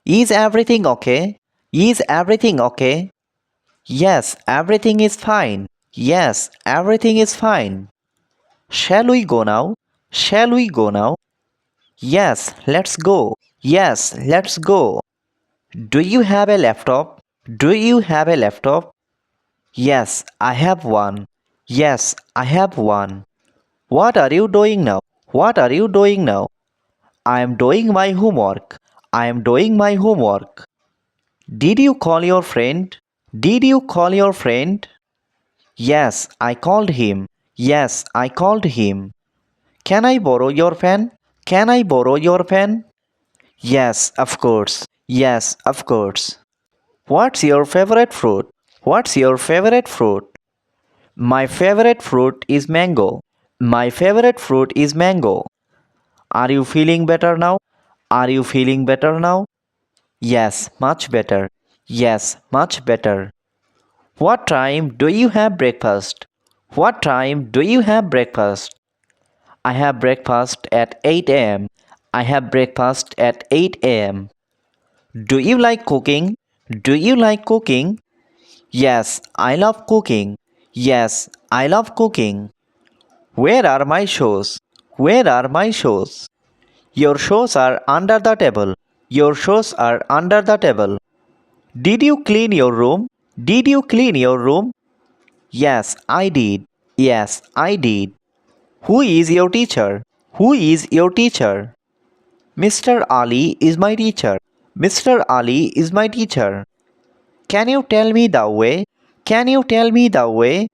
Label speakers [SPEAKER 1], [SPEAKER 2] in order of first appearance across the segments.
[SPEAKER 1] Is everything okay? Is everything okay? Yes, everything is fine. Yes, everything is fine. Shall we go now? Shall we go now? Yes, let's go. Yes, let's go. Do you have a laptop? Do you have a laptop? Yes, I have one. Yes, I have one. What are you doing now? What are you doing now? I am doing my homework. I am doing my homework. Did you call your friend? Did you call your friend? Yes, I called him. Yes, I called him. Can I borrow your pen? Can I borrow your pen? Yes, of course. Yes, of course. What's your favorite fruit? What's your favorite fruit? My favorite fruit is mango. My favorite fruit is mango. Are you feeling better now? Are you feeling better now? Yes, much better. Yes, much better. What time do you have breakfast? What time do you have breakfast? I have breakfast at 8 a.m. I have breakfast at 8 a.m. Do you like cooking? Do you like cooking? Yes, I love cooking. Yes, I love cooking. Where are my shoes? Where are my shoes? Your shoes are under the table. Your shoes are under the table. Did you clean your room? Did you clean your room? Yes, I did. Yes, I did. Who is your teacher? Who is your teacher? Mr. Ali is my teacher. Mr. Ali is my teacher. Can you tell me the way? Can you tell me the way?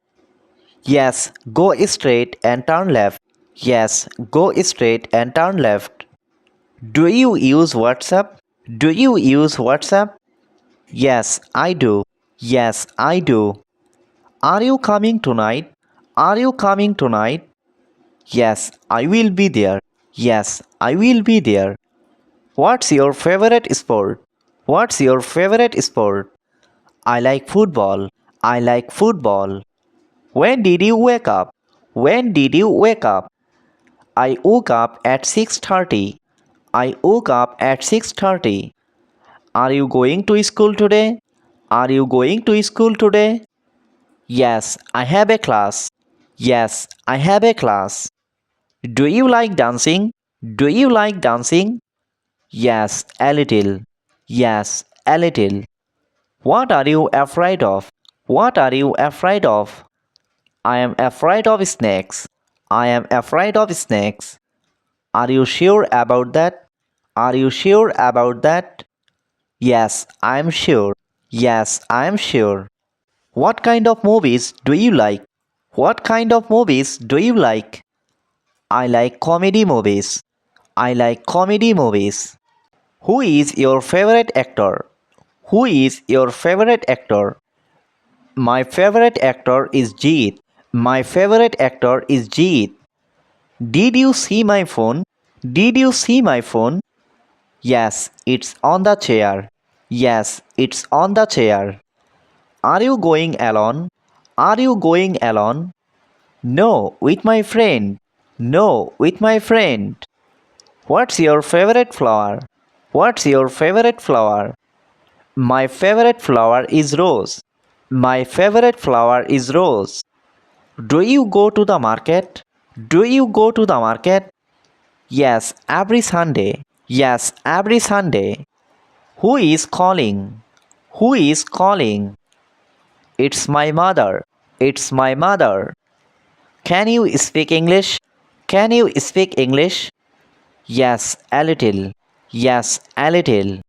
[SPEAKER 1] Yes, go straight and turn left. Yes, go straight and turn left. Do you use WhatsApp? Do you use WhatsApp? Yes, I do. Yes, I do. Are you coming tonight? Are you coming tonight? Yes, I will be there. Yes, I will be there. What's your favorite sport? What's your favorite sport? I like football. I like football. When did you wake up? When did you wake up? I woke up at 6:30. I woke up at 6:30. Are you going to school today? Are you going to school today? Yes, I have a class. Yes, I have a class. Do you like dancing? Do you like dancing? Yes, a little. Yes, a little. What are you afraid of? What are you afraid of? I am afraid of snakes. I am afraid of snakes. Are you sure about that? Are you sure about that? Yes, I am sure. Yes, I am sure. What kind of movies do you like? What kind of movies do you like? I like comedy movies. I like comedy movies. Who is your favorite actor? Who is your favorite actor? My favorite actor is Jeet. My favorite actor is Jeet. Did you see my phone? Did you see my phone? Yes, it's on the chair. Yes, it's on the chair. Are you going alone? Are you going alone? No, with my friend. No, with my friend. What's your favorite flower? What's your favorite flower? My favorite flower is rose. My favorite flower is rose. Do you go to the market? Do you go to the market? Yes, every Sunday. Yes, every Sunday. Who is calling? Who is calling? It's my mother. It's my mother. Can you speak English? Can you speak English? Yes, a little. Yes, a little.